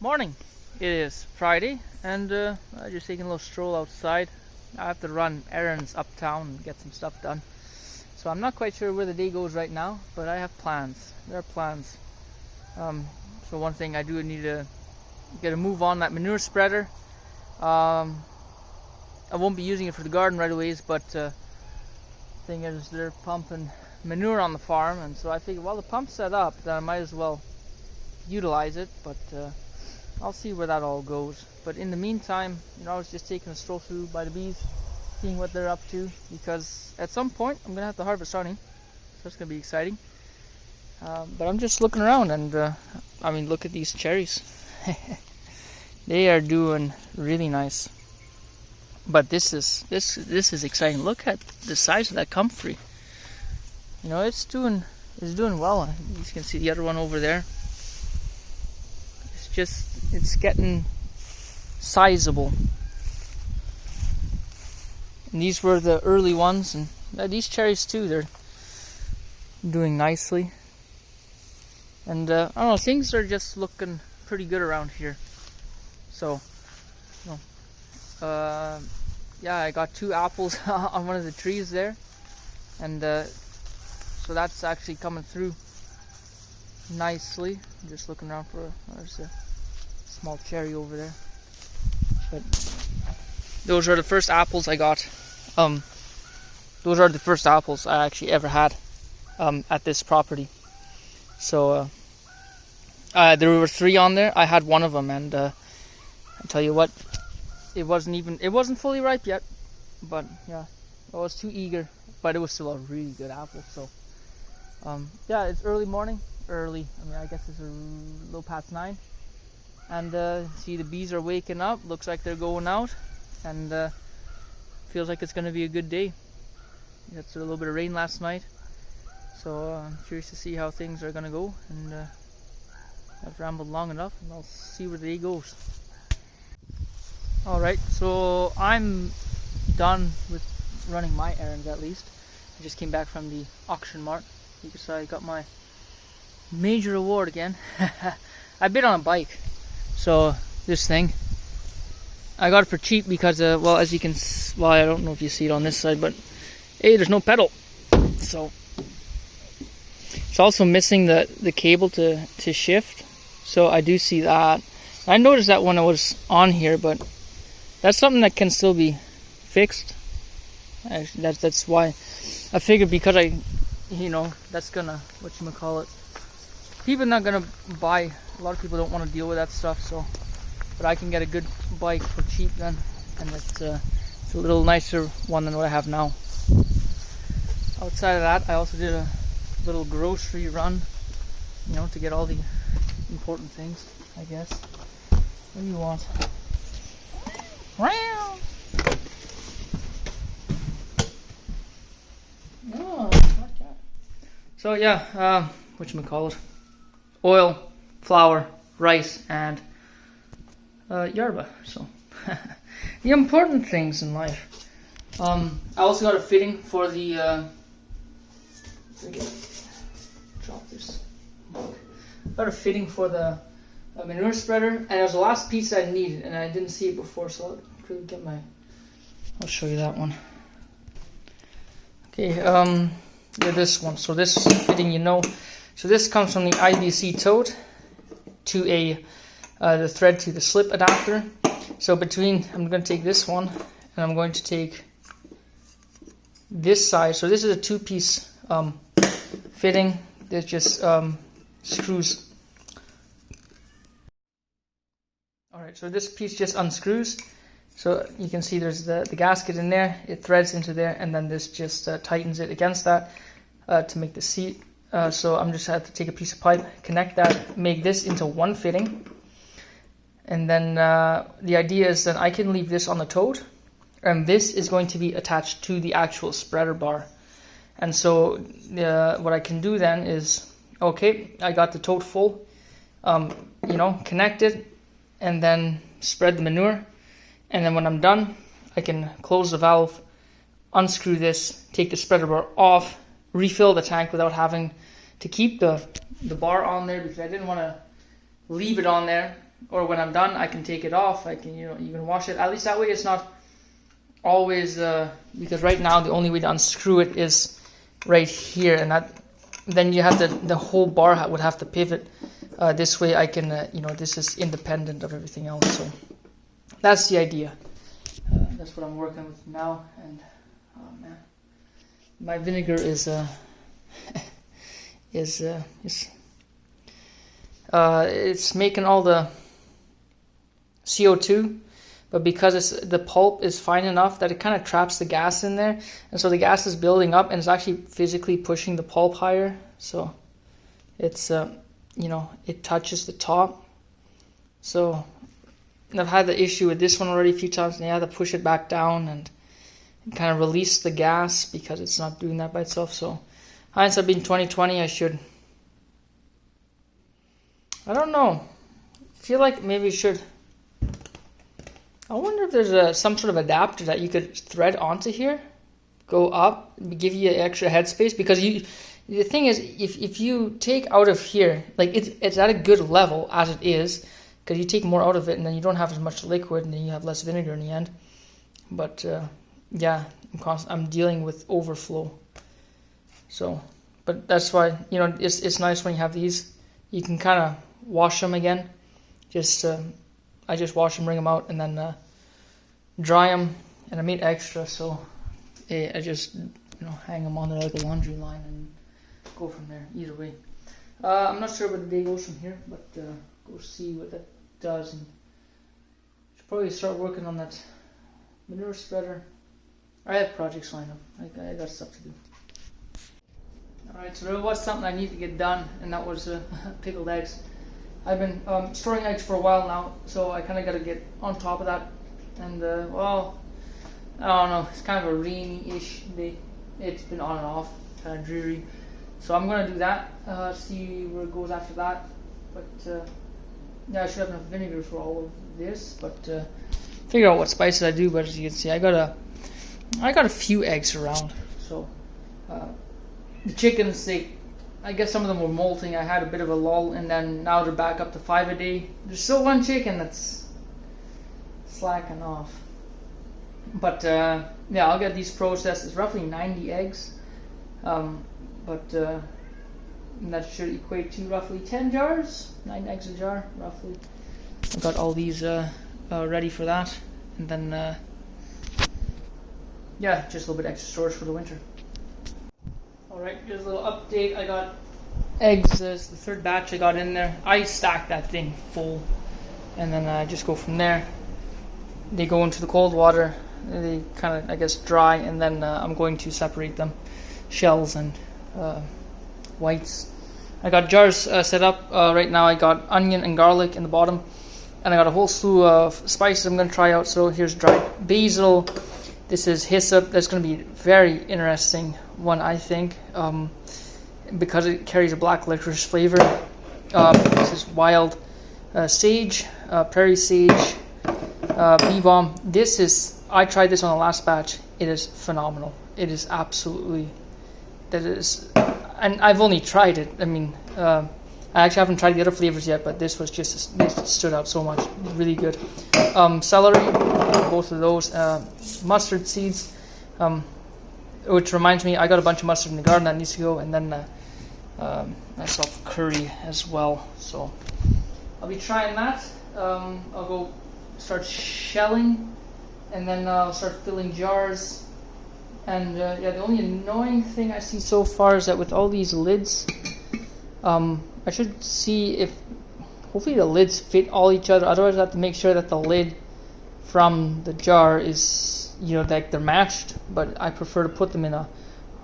Morning. It is Friday, and I'm just taking a little stroll outside. I have to run errands uptown and get some stuff done. So I'm not quite sure where the day goes right now, but I have plans. There are plans. So one thing I do need to get a move on that manure spreader. I won't be using it for the garden right away, but thing is they're pumping manure on the farm, and so I figured while the pump's set up, then I might as well utilize it. But I'll see where that all goes. But in the meantime, I was just taking a stroll through by the bees, seeing what they're up to, because at some point I'm gonna have to harvest honey, so it's gonna be exciting. But I'm just looking around, and I mean, look at these cherries. They are doing really nice. But this is exciting. Look at the size of that comfrey. It's doing well. You can see the other one over there. It's getting sizable. And these were the early ones, and these cherries too, they're doing nicely. And I don't know, things are just looking pretty good around here. So, yeah, I got 2 apples on one of the trees there, and so that's actually coming through nicely. I'm just looking around for there's a small cherry over there. But those are the first apples I got. Those are the first apples I actually ever had at this property. So there were 3 on there. I had one of them, and I tell you what, it wasn't fully ripe yet. But yeah, I was too eager. But it was still a really good apple. So yeah, it's early morning. Early. I mean, I guess it's a little past 9. And see, the bees are waking up. Looks like they're going out, and feels like it's going to be a good day. We had a little bit of rain last night, so I'm curious to see how things are going to go. And I've rambled long enough, and I'll see where the day goes. Alright, so I'm done with running my errands, at least. I just came back from the auction mart because I got my major award again. I bid on a bike. So this thing, I got it for cheap because, well, as you can, well, I don't know if you see it on this side, but hey, there's no pedal. So it's also missing the cable to shift. So I do see that. I noticed that when I was on here, but that's something that can still be fixed. Actually, that's why I figured, because that's gonna, whatchamacallit, people are not gonna buy. A lot of people don't want to deal with that stuff, so, but I can get a good bike for cheap then, and it's a little nicer one than what I have now. Outside of that, I also did a little grocery run, to get all the important things, I guess. What do you want? Oh, so yeah, whatchamacallit, oil, flour, rice, and yerba. So the important things in life. I also got a fitting for the drop this mug. Got a fitting for the manure spreader, and it was the last piece I needed, and I didn't see it before, so I'll quickly get I'll show you that one. Okay, yeah, this one. So this fitting, so this comes from the IBC tote to the thread to the slip adapter. So I'm going to take this one, and I'm going to take this side. So this is a 2-piece fitting that just screws. Alright, so this piece just unscrews. So you can see there's the gasket in there. It threads into there, and then this just tightens it against that to make the seat. So I'm just had to take a piece of pipe, connect that, make this into one fitting, and then the idea is that I can leave this on the tote, and this is going to be attached to the actual spreader bar. And so what I can do then is, okay, I got the tote full, connect it, and then spread the manure, and then when I'm done, I can close the valve, unscrew this, take the spreader bar off, refill the tank without having to keep the bar on there, because I didn't want to leave it on there or when I'm done, I can take it off. I can, you can wash it. At least that way it's not always, because right now the only way to unscrew it is right here, and then you have the whole bar would have to pivot. This way I can, this is independent of everything else. So that's the idea. That's what I'm working with now. And oh man, my vinegar is it's making all the CO2, but because the pulp is fine enough that it kind of traps the gas in there, and so the gas is building up and it's actually physically pushing the pulp higher. So it's it touches the top. So I've had the issue with this one already a few times, and I had to push it back down and kind of release the gas because it's not doing that by itself. So hindsight being 2020, I don't know. I feel like maybe I should. I wonder if there's some sort of adapter that you could thread onto here, go up, give you extra headspace. Because the thing is, if you take out of here, like it's at a good level as it is, because you take more out of it and then you don't have as much liquid and then you have less vinegar in the end. But yeah, I'm dealing with overflow. So, but that's why it's nice when you have these. You can kind of wash them again. I just wash them, bring them out, and then dry them. And I made extra, so I just hang them on there like a laundry line and go from there. Either way, I'm not sure where the day goes from here, but go see what that does. And should probably start working on that manure spreader. I have projects lined up. I got stuff to do. Alright, so there was something I need to get done, and that was pickled eggs. I've been storing eggs for a while now, so I kind of got to get on top of that. And well, I don't know, it's kind of a rainy-ish day. It's been on and off, kind of dreary. So I'm going to do that, see where it goes after that. But yeah, I should have enough vinegar for all of this, but figure out what spices I do. But as you can see, I got a few eggs around. So the chickens, I guess some of them were molting. I had a bit of a lull, and then now they're back up to 5 a day. There's still one chicken that's slacking off. But yeah, I'll get these processed. It's roughly 90 eggs. But that should equate to roughly 10 jars, 9 eggs a jar, roughly. I've got all these ready for that. And then, yeah, just a little bit extra storage for the winter. Alright, here's a little update. I got eggs, this is the third batch I got in there. I stacked that thing full, and then I just go from there. They go into the cold water, they kind of, I guess, dry, and then I'm going to separate them, shells and whites. I got jars set up. Right now I got onion and garlic in the bottom, and I got a whole slew of spices I'm going to try out. So here's dried basil. This is hyssop. That's going to be a very interesting one, I think, because it carries a black licorice flavor. This is wild sage, prairie sage, bee balm. I tried this on the last batch. It is phenomenal. It is absolutely, and I've only tried it. I mean, I actually haven't tried the other flavors yet, but this was it stood out so much. Really good. Celery, both of those. Mustard seeds, which reminds me, I got a bunch of mustard in the garden that needs to go, and then myself curry as well. So I'll be trying that. I'll go start shelling, and then I'll start filling jars. And yeah, the only annoying thing I see so far is that with all these lids, I should see if hopefully the lids fit all each other. Otherwise I have to make sure that the lid from the jar is, like they're matched. But I prefer to put them in a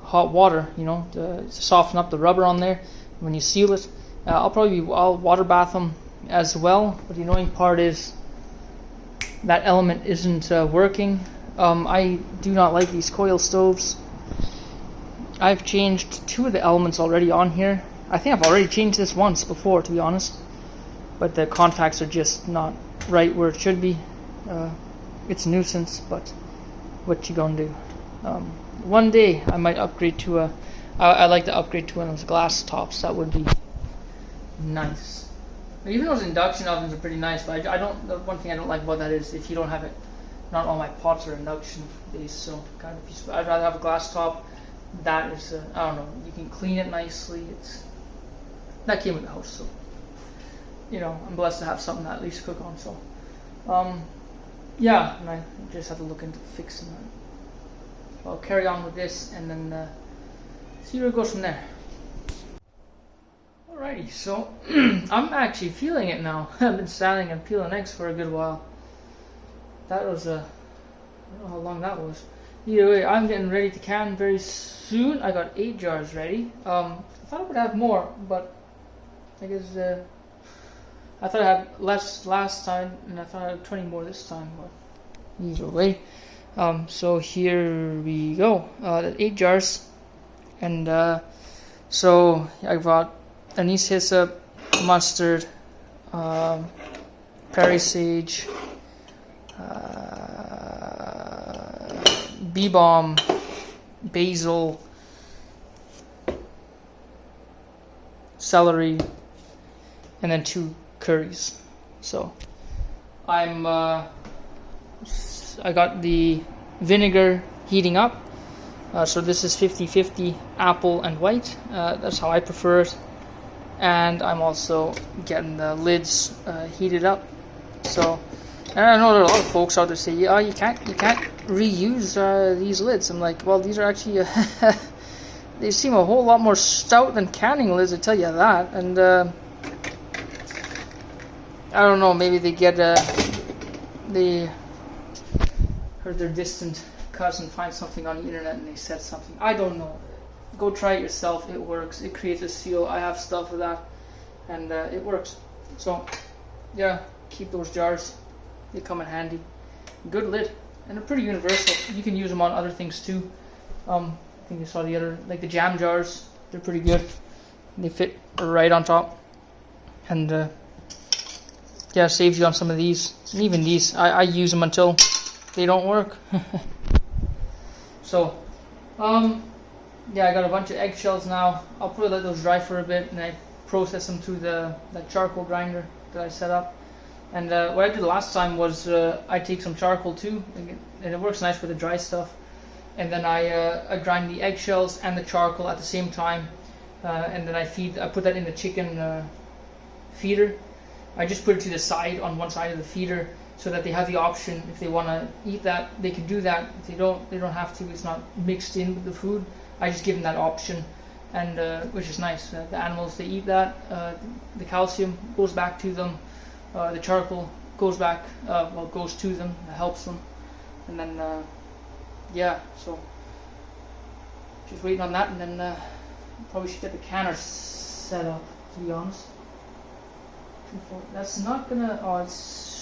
hot water, to soften up the rubber on there when you seal it. I'll water bath them as well. But the annoying part is that element isn't working. I do not like these coil stoves. I've changed 2 of the elements already on here. I think I've already changed this once before, to be honest. But the contacts are just not right where it should be. It's a nuisance, but what you gonna do? One day I might upgrade to I'd like to upgrade to one of those glass tops. That would be nice. Even those induction ovens are pretty nice, but I don't. The one thing I don't like about that is if you don't have it. Not all my pots are induction based, so kind of. I'd rather have a glass top. That is, I don't know. You can clean it nicely. That came with the house, so you know I'm blessed to have something to at least cook on. So, yeah, and I just have to look into fixing that. So I'll carry on with this and then see where it goes from there. Alrighty, so I'm actually feeling it now. I've been standing and peeling eggs for a good while. That was I don't know how long that was. Either way, I'm getting ready to can very soon. I got 8 jars ready. I thought I would have more, but I guess I thought I had less last time, and I thought I had 20 more this time. But either way, so here we go. 8 jars, and so I got anise hyssop, mustard, prairie sage, bee balm, basil, celery, and then 2 curries. So I got the vinegar heating up. So this is 50-50 apple and white. That's how I prefer it. And I'm also getting the lids heated up. So, and I know there are a lot of folks out there say, "Yeah, you can't reuse these lids." I'm like, well, these are actually they seem a whole lot more stout than canning lids, I tell you that. And I don't know, maybe they heard their distant cousin find something on the internet and they said something. I don't know. Go try it yourself. It works. It creates a seal. I have stuff of that, and it works. So, yeah, keep those jars. They come in handy. Good lid, and they're pretty universal. You can use them on other things too. I think you saw the other, like the jam jars. They're pretty good. They fit right on top, and yeah, saves you on some of these. And even these, I use them until they don't work. So, yeah, I got a bunch of eggshells now. I'll probably let those dry for a bit, and I process them through the charcoal grinder that I set up. And what I did last time was I take some charcoal too, and it works nice with the dry stuff. And then I grind the eggshells and the charcoal at the same time, and then I put that in the chicken feeder. I just put it to the side on one side of the feeder, so that they have the option, if they want to eat that, they can do that. If they don't have to. It's not mixed in with the food. I just give them that option, and which is nice. The animals, they eat that. The calcium goes back to them. The charcoal goes back, goes to them. It helps them, and then yeah. So just waiting on that, and then probably should get the canner set up. To be honest, that's not gonna. Oh, it's.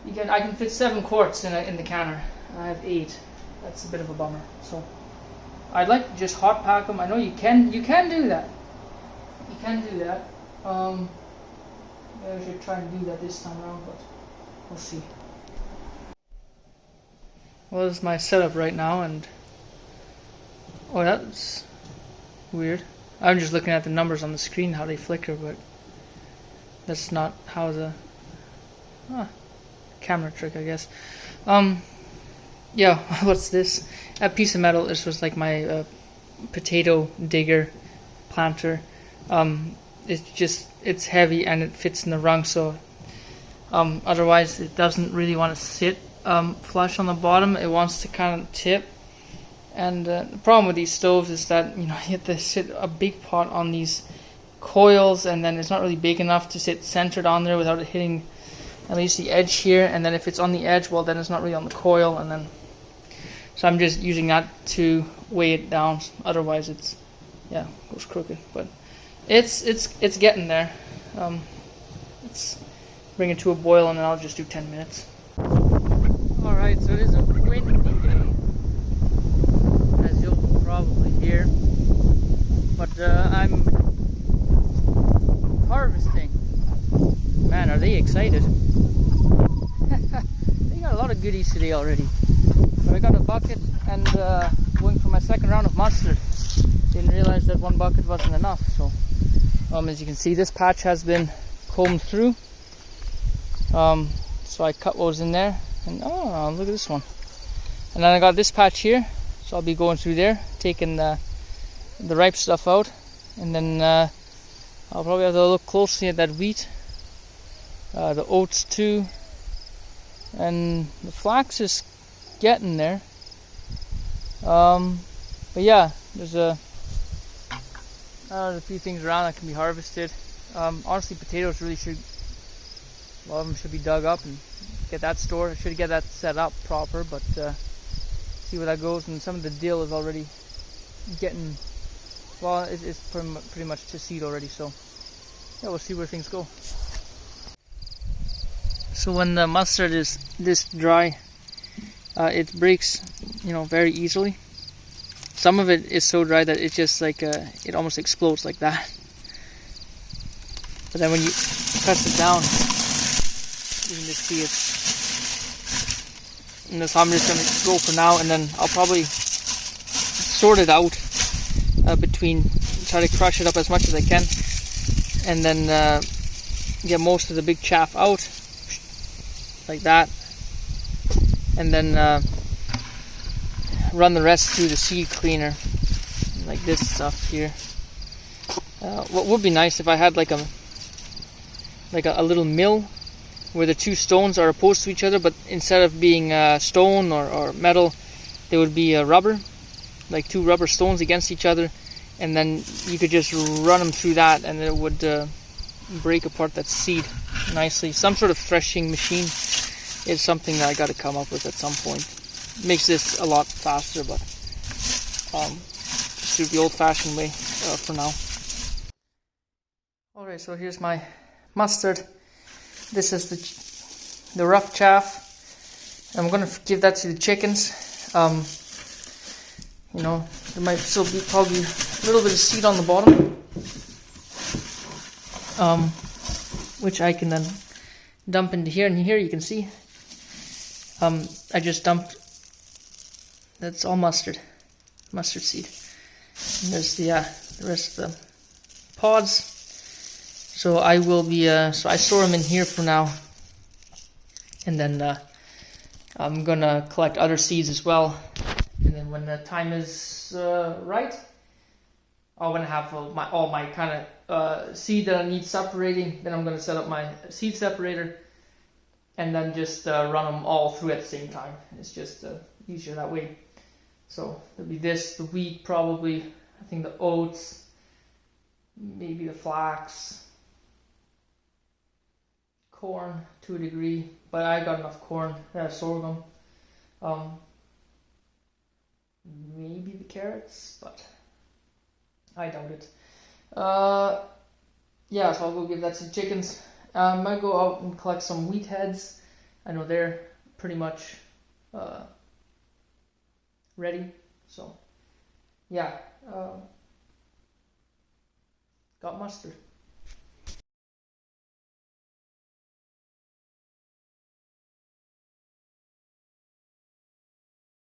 I can fit 7 quarts in the canner. I have 8. That's a bit of a bummer. So I'd like to just hot pack them. I know you can do that. You can do that. Maybe I should try and do that this time around, but we'll see. Well, this is my setup right now, and oh, that's weird. I'm just looking at the numbers on the screen, how they flicker, but that's not how the camera trick, I guess. Yeah, what's this? A piece of metal. This was like my potato digger planter. It's heavy and it fits in the rung, so otherwise it doesn't really want to sit flush on the bottom. It wants to kind of tip. And the problem with these stoves is that you have to sit a big pot on these coils, and then it's not really big enough to sit centered on there without it hitting at least the edge here. And then if it's on the edge, well, then it's not really on the coil, and then so I'm just using that to weigh it down. Otherwise it's goes crooked, but it's getting there. Let's bring it to a boil, and then I'll just do 10 minutes. Alright, so it is a windy day, as you'll probably hear, but I'm harvesting. Man, are they excited. They got a lot of goodies today already. But I got a bucket and going for my second round of mustard. Didn't realize that 1 bucket wasn't enough, so As you can see, this patch has been combed through. So I cut what was in there, and oh, look at this one. And then I got this patch here, so I'll be going through there, taking the ripe stuff out, and then I'll probably have to look closely at that wheat, the oats too, and the flax is getting there. But yeah, there's a few things around that can be harvested. Honestly, potatoes really should, a lot of them should be dug up and get that stored. I should get that set up proper, but see where that goes. And some of the dill is already getting, well, it's pretty much to seed already, so yeah, we'll see where things go. So when the mustard is this dry, it breaks, very easily. Some of it is so dry that it's just like it almost explodes like that. But then when you press it down, you can just see it. And so I'm just going to go for now, and then I'll probably sort it out try to crush it up as much as I can, and then get most of the big chaff out, like that, and then run the rest through the seed cleaner, like this stuff here. What would be nice if I had like a little mill where the two stones are opposed to each other, but instead of being stone or metal, they would be rubber, like two rubber stones against each other, and then you could just run them through that, and it would break apart that seed nicely. Some sort of threshing machine is something that I got to come up with at some point. Makes this a lot faster, but just do the old-fashioned way for now. Alright, so here's my mustard. This is the rough chaff. I'm gonna give that to the chickens. There might still be probably a little bit of seed on the bottom, which I can then dump into here. And here you can see, I just dumped. That's all mustard seed. And there's the rest of the pods. So I will be, so I store them in here for now, and then I'm gonna collect other seeds as well. And then when the time is right, I'm gonna have all my kind of seed that I need separating. Then I'm gonna set up my seed separator, and then just run them all through at the same time. It's just easier that way. So there'll be this, the wheat probably, I think the oats, maybe the flax, corn to a degree, but I got enough corn, sorghum, maybe the carrots, but I doubt it. Yeah, so I'll go give that to the chickens. I might go out and collect some wheat heads. I know they're pretty much ready, so yeah, got mustard.